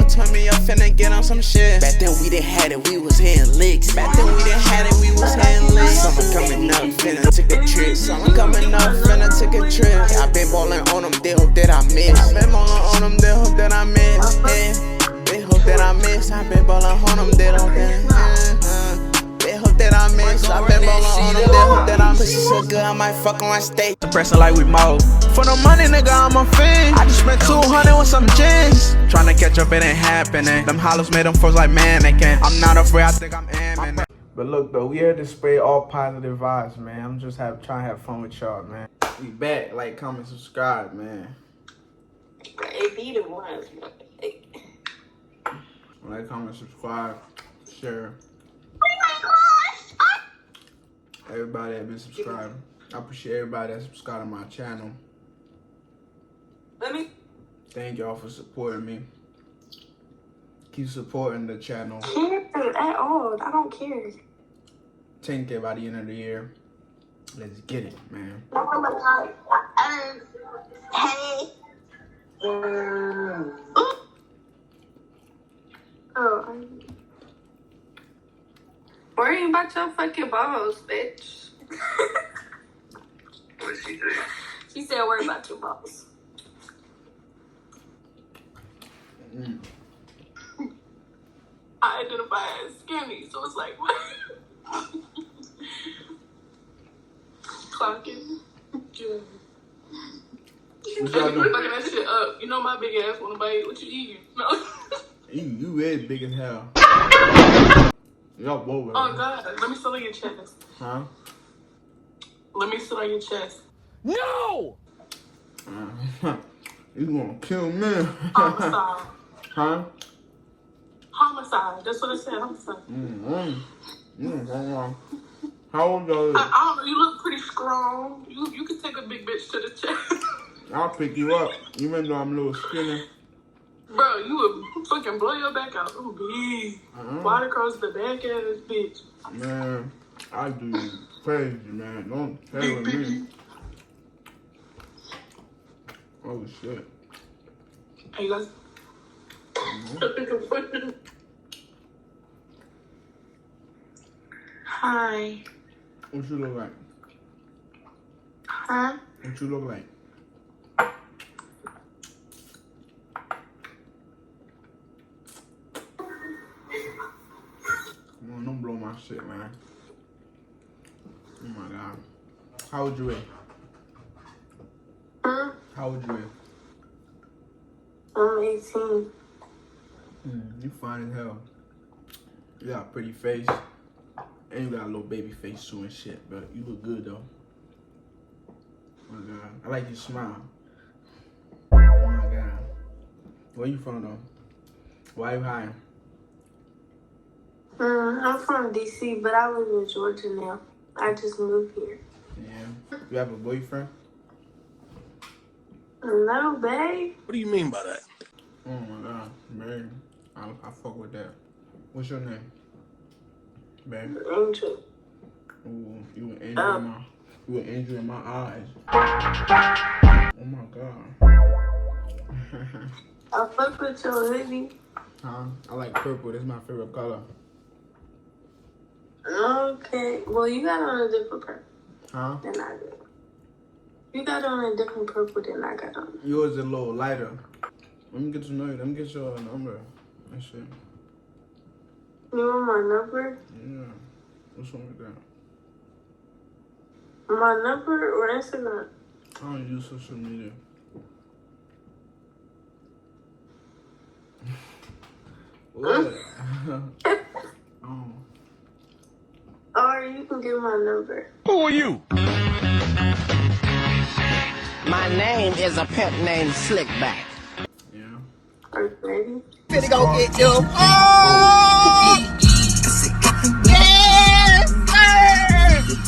turn me up, finna get on some shit. Back then we didn't had it, we was hitting licks. Back then we didn't had it, we was hitting licks. Summer coming up, finna take a trip. Summer coming up, finna take a trip. I been ballin' on them, they hope that I miss. I been ballin' on them, they hope that I miss. They hope that I miss. I been ballin' on them, they don't they hope that I miss. I been ballin' on them, they hope that I miss. Pussy so good, I might fuck on my stage. Suppressing like we mold. For the money, nigga, I'm a fiend. I just spent 200 with some gins. Tryna catch up, it ain't happening. Them hollows made them froze like mannequin. I'm not afraid, I think I'm aiming. But look though, we here to spray all positive vibes, man. I'm just trying to have fun with y'all, man. We back, like, comment, subscribe, man. It be the ones, man. Like, comment, subscribe, share. Everybody that been subscribing. I appreciate everybody that subscribed to my channel. Thank y'all for supporting me. Keep supporting the channel. At all. I don't care. 10K by the end of the year. Let's get it, man. Hey. Worry about your fucking balls, bitch. What she say? She said worry about your balls. I identify as skinny, so it's like, what? Clocking. You fucking that shit up. You know my big ass wanna bite. What you eating? No. You is big as hell. Y'all both. Oh God, let me sit on your chest. Huh? Let me sit on your chest. No! You gonna kill me. Homicide. Huh? Homicide. That's what it said. Homicide. How old are you? I don't know. You look pretty strong. You can take a big bitch to the chest. I'll pick you up, even though I'm a little skinny. Bro, you would fucking blow your back out. Ooh, big. Wide across the back of this bitch. Man, I do crazy, man. Don't play with me. Oh, shit. Hey, you guys. Hi. What you look like? Huh? What you look like? Come on, don't blow my shit, man. Oh my God. How old you weigh? Huh? How old you weigh? I'm 18. You fine as hell. You got a pretty face. And you got a little baby face too and shit, but you look good though. Oh my God. I like your smile. Oh my God. Where you from though? Why you hiding? I'm from DC, but I live in Georgia now. I just moved here. Yeah. You have a boyfriend? No, babe. What do you mean by that? Oh my God, babe. I fuck with that. What's your name? Babe? Angel. Ooh, you an angel in my, you an angel in my eyes. Oh my God. I fuck with your hoodie. Huh? I like purple. That's my favorite color. Okay. Well, you got on a different purple Huh? than I did. You got on a different purple than I got on. Yours is a little lighter. Let me get to know you. Let me get your number. That shit. You want my number? Yeah. What's wrong with that? My number or Instagram? I don't use social media. What? Oh. Or you can get my number. Who are you? My name is a pimp named Slickback. Yeah. Are you ready? Finna go get you. Oh! Yes,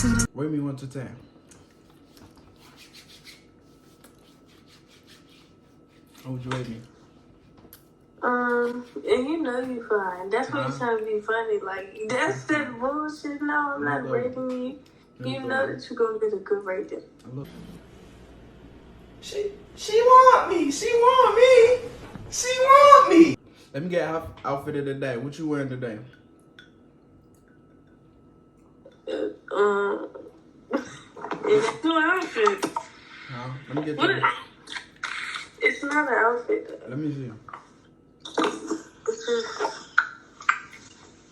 sir! Wait me 1 to 10. How would you rate me? And you know you fine. That's why you trying to be funny. Like, that's that bullshit. No, I'm not rating you. You know that you're gonna get a good rating. She want me. She want me. She want me. Let me get outfit of the day. What you wearing today? It's no outfit. Huh? Let me get What? you. It's not an outfit. Let me see. It's just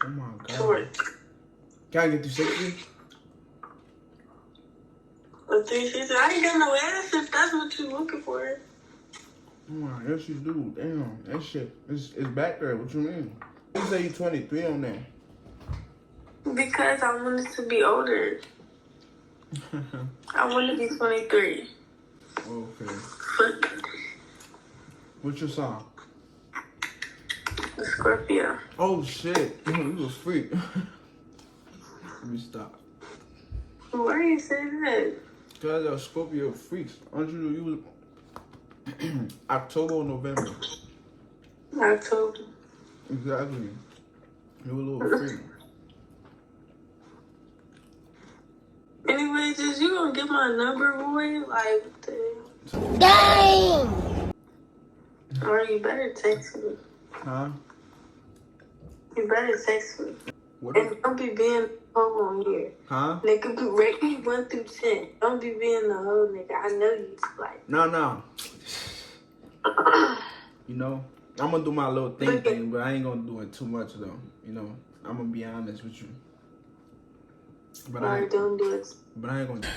Oh my god. short. Can I get you 60? A 360. I ain't got no ass if that's what you're looking for. Oh my, yes you do. Damn, that shit. It's back there. What you mean? You say you 23 on there. Because I wanted to be older. I want to be 23. Okay. But What's your song? the Scorpio. Oh shit. You was freak. Let me stop. Why are you saying that? Cause those Scorpio freaks. Aren't you was October or November? October. Exactly. You were a little freak. Anyway, just you gonna get my number, boy? Like, what the hell? Dang! Or you better text me. Huh? You better text me. What? And don't be being a hoe on here. Huh? Nigga, be rate me 1 through 10. Don't be being a hoe, nigga. I know you like. No. You know, I'm gonna do my little thing, but I ain't gonna do it too much though. You know, I'm gonna be honest with you. But Alright, don't do it. But I ain't gonna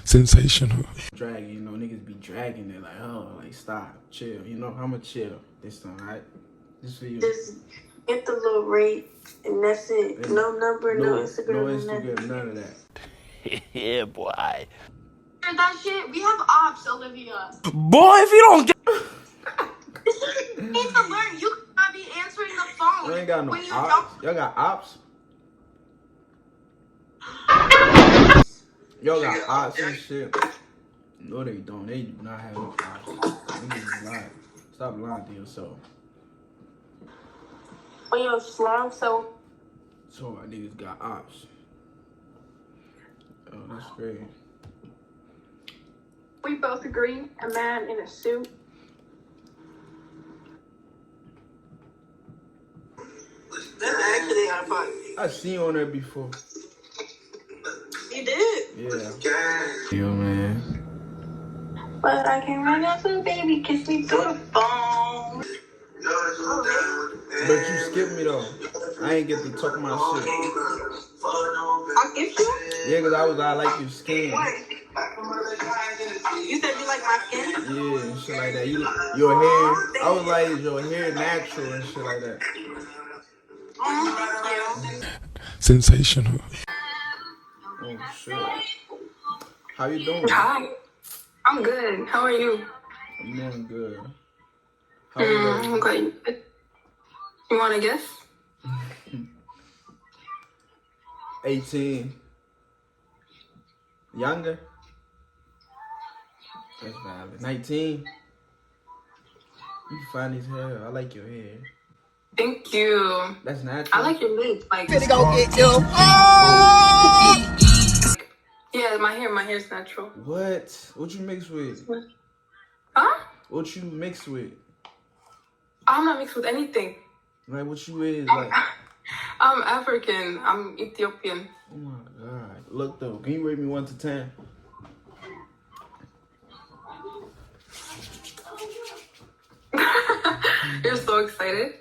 Sensational. drag. You know, niggas be dragging it like, oh, like stop, chill. You know, I'ma chill this time, alright? Just for you. Just get the little rate, and that's it. No number, no Instagram, no nothing. Instagram, none of that. Yeah, boy. That shit, we have ops, Olivia. Boy, if you don't get You need to learn. You cannot be answering the phone. You ain't got no when you ops. Y'all got ops? Y'all got ops and shit. No, they don't. They do not have no ops. Niggas lying. Stop lying to yourself. On your slime, so So my niggas got ops. Oh, that's great. We both agree a man in a suit. that's actually out of pocket. I seen you on there before. You did? Yeah. Yo, man. But I can run out to the baby, kiss me through the phone. But you skipped me though. I ain't get to talk my shit. I skipped you? Yeah, cause I like your skin. You said you like my skin? Yeah, and shit like that. Your hair. I was like, is your hair natural and shit like that. Thank you. sensational. Oh shit. How you doing? Hi. I'm good. How are you? I'm doing good. How old are you? Okay. You want to guess? 18. Younger? That's valid. 19. You fine as hell. I like your hair. Thank you. That's natural. I like your lips. Like, Finna go get you. yeah, my hair's natural. What? What you mix with? Huh? What you mix with? I'm not mixed with anything. Like what you is like? I'm African. I'm Ethiopian. Oh my god. Look though, can you rate me 1 to 10? You're so excited.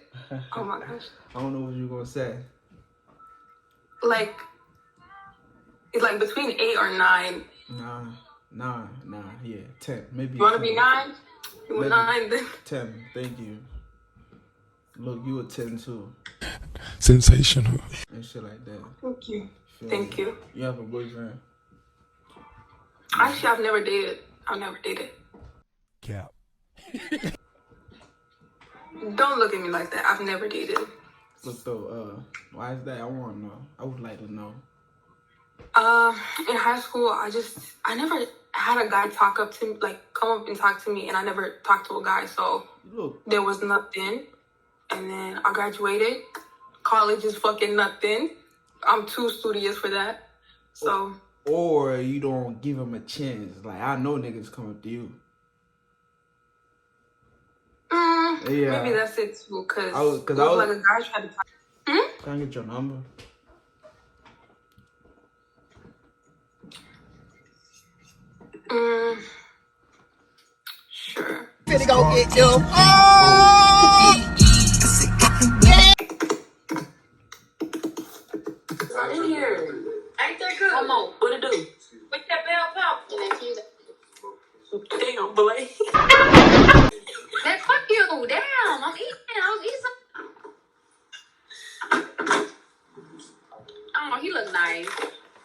Oh my gosh. I don't know what you're gonna say. Like, it's like between 8 or 9. Nah, yeah, 10. Maybe You want to 10. be 9? You want Maybe 9 then? 10, thank you. Look, you a 10 too. Sensational. And shit like that. Thank you. Feel Thank me? you. You have a boyfriend? Actually, I've never dated. Cap. Don't look at me like that. I've never dated. Look though, why is that? I wanna know. I would like to know. In high school, I never had a guy come up and talk to me, and I never talked to a guy, so Look, there was nothing. And then I graduated. College is fucking nothing. I'm too studious for that. So. or you don't give him a chance. Like I know niggas come up to you. Yeah. Maybe that's it too, because I was like a guy tried to talk. Can I get your number? Sure. Finna go get them. In here. Ain't that good? Come on, what it do? What that bell pop? And then she damn, Blake. Man, fuck you. Damn, I'm eating. Oh, he look nice.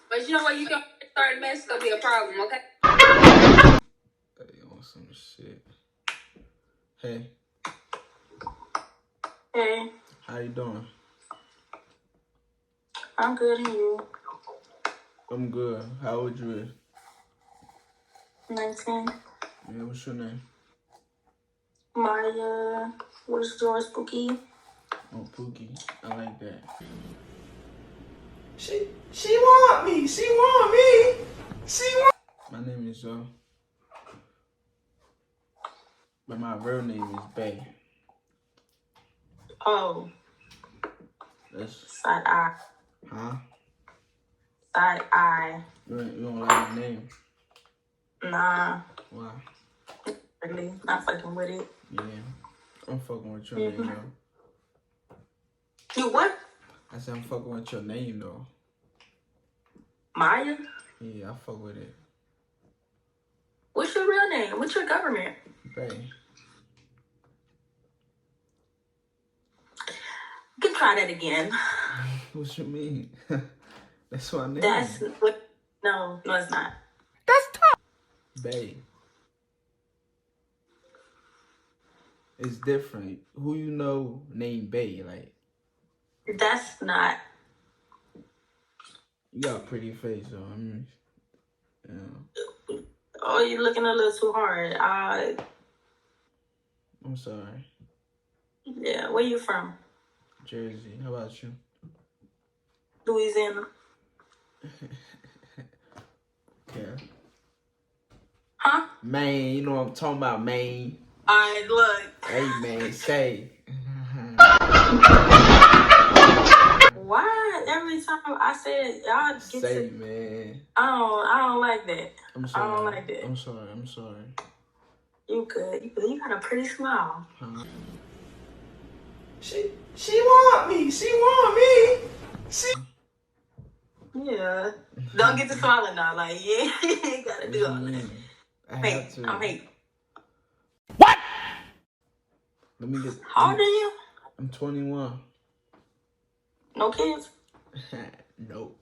But you know what? You can start a mess. It's gonna be a problem, okay? Hey, on some shit. Hey, Hey, how you doing? I'm good, and you? I'm good. How old you? 19. Yeah, what's your name? Maya, what's yours, Spooky? Oh, Pookie. I like that. She want me. She want me. My name is but my real name is Bay. Oh, That's side eye. huh? Side eye. You don't like my name? Nah, Why? really. Not fucking with it. Yeah, I'm fucking with your name though. You what? I said I'm fucking with your name though. Maya? Yeah, I fuck with it. What's your real name? What's your government? Bay. You can try that again. What you mean? That's my name. That's what. No, it's not. Bay. It's different. Who you know named Bay? Like, That's not. you got a pretty face, so I mean, yeah. Oh, you're looking a little too hard. I'm sorry. Yeah, where you from? Jersey. How about you? Louisiana. Yeah. Huh? Maine, you know what I'm talking about, Maine. Alright, look. Hey, man, say. Why every time I said y'all get Say, to man. I don't like that. I'm sorry. I don't like that. I'm sorry. You good. You got a pretty smile. Huh? She want me. She want me. Yeah. Don't get to smiling now. Like, yeah, you gotta do all that. I have Hate. to. I'm hate. Let me get. How old are you? I'm 21. No kids? Nope.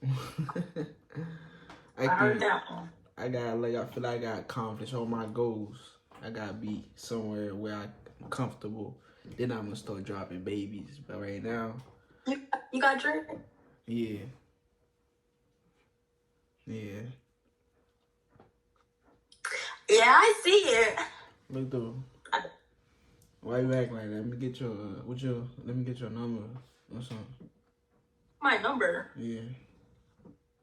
I heard that one. I feel like I got accomplished all my goals. I gotta be somewhere where I'm comfortable. Then I'm gonna start dropping babies. But right now, You got drink? yeah. Yeah, I see it. Look though. Why you act like that? Let me get your let me get your number or something. My number. Yeah.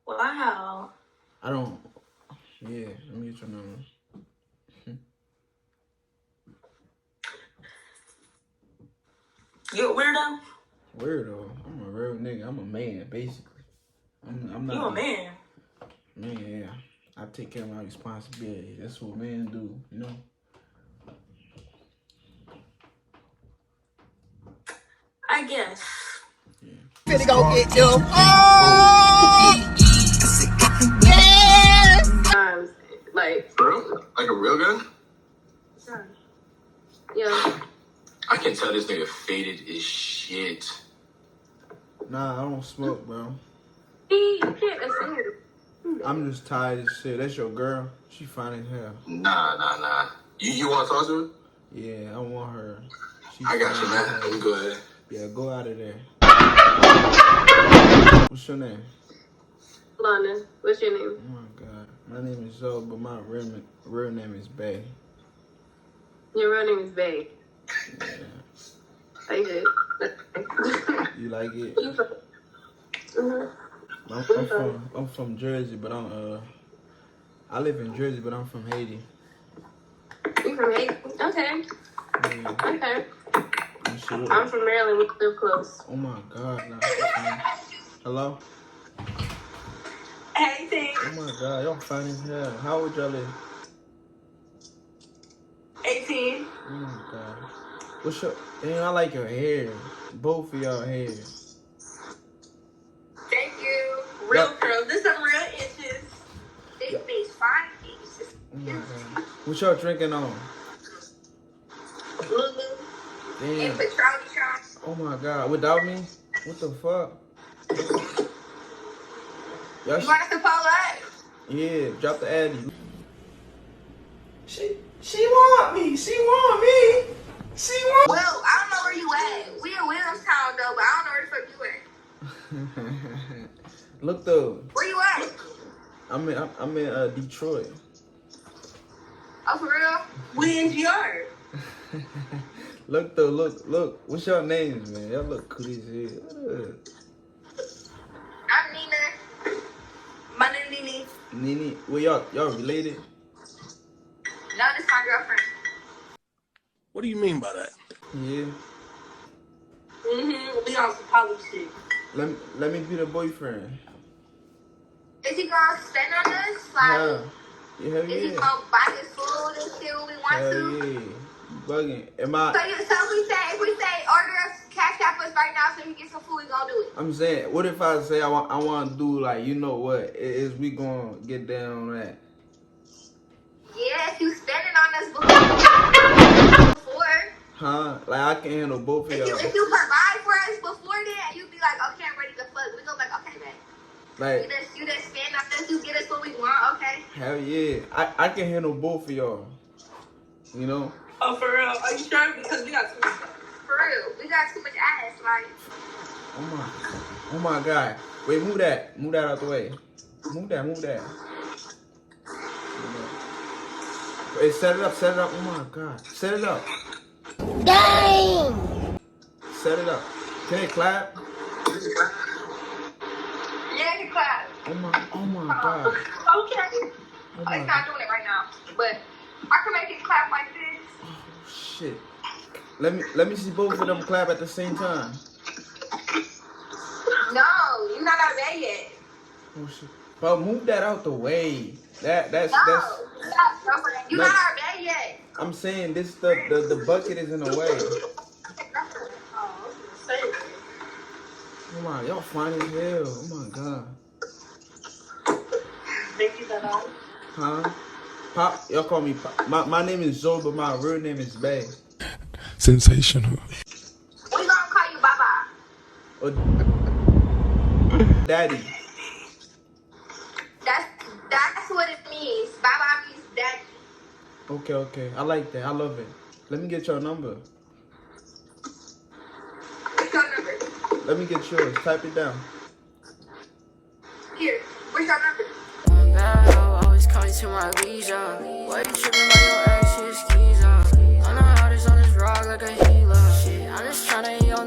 Wow. I don't. Yeah. Let me get your number. You a weirdo? Weirdo. I'm a real nigga. I'm a man, basically. I'm not. You a man? Man, yeah. I take care of my responsibility. That's what men do, you know? I guess. Finna go get them. Like, Bro? Like a real gun? yeah. I can tell this nigga faded as shit. Nah, I don't smoke, bro. You can't assume. I'm just tired as shit. That's your girl. She fine as hell. Nah. You want to talk to her? Yeah, I want her. She I got you, fine as man. hell. You go ahead. Yeah, go out of there. What's your name? London, what's your name? Oh my god. My name is Zoe, but my real name is Bay. Your real name is Bay. Yeah. I did. You like it? Mm-hmm. I'm from Jersey, but I live in Jersey, but I'm from Haiti. You from Haiti? Okay. Yeah. Okay. Nah, shit. I'm from Maryland. We live close. Oh my God. Nah, hello? Hey, T. Oh my God, y'all fine as hell. How old y'all live? 18. Oh my God. What's your... Damn, I like your hair. Both of y'all hair. Thank you. Real Yep. curls. This some real inches. Big face, fine face. Oh my God. What y'all drinking on? Lulu. Damn. And Petroli shots. Oh my God. Without me? What the fuck? Y'all You want us to pull up? yeah, drop the addy. She want me. She want me. She want Will, I don't know where you at. We in Williamstown though, but I don't know where the fuck you at. Look though, Where you at? I'm in Detroit. Oh, for real? We in GR. Look though, look. What's your names, man? Y'all look cool as hell. I'm Nina. My name Nene. Nene, well y'all related? No, this is my girlfriend. What do you mean by that? Yeah. We on some poly shit. Let me be the boyfriend. Is he gonna spend on us? Like, Yeah, hell is he yeah. gonna buy his food and shit when we want Hell to? yeah. You bugging? Am So I? if we say order us, cash app us right now so he get some food, we gonna do it. I'm saying, what if I say I want to do like, you know what? Is we gonna get down on that? Yes, you spending on us before. Huh? Like I can handle both of If y'all. you provide for us before that, you be like, okay, I'm ready to fuck. We go like, okay, man. Like, You just spend on us, you get us what we want, okay? hell yeah. I can handle both of y'all. You know? Oh, for real? Are you sure? Because we got too much stuff. For real, we got too much ass, like. Oh my God. Wait, move that. Move that out the way. Move that. Wait, set it up. Oh my God. Set it up. Dang! Set it up. Can it clap? Yeah, you clap. Oh my God. Okay. Oh Oh, my he's not doing it right now, but I can make it clap like this. shit. Let me see both of them clap at the same time. No, you're not out there yet. Oh shit. But move that out the way. That's No, you're not out there yet. I'm saying this the bucket is in the way. Oh my, y'all fine as hell. Oh my God. Thank you, Dada. Huh? Pop, y'all call me Pop. My name is Zoe, but my real name is Bay. Sensational. We gonna call you Baba. Or Daddy. That's what it means. Baba means daddy. Okay. I like that. I love it. Let me get your number. What's your number? Let me get yours. Type it down. Here. What's your number? Always call you to my visa. Why you tripping by your ex? His keys off. I know how this on this rock like a healer. Shit, I'm just tryna eat your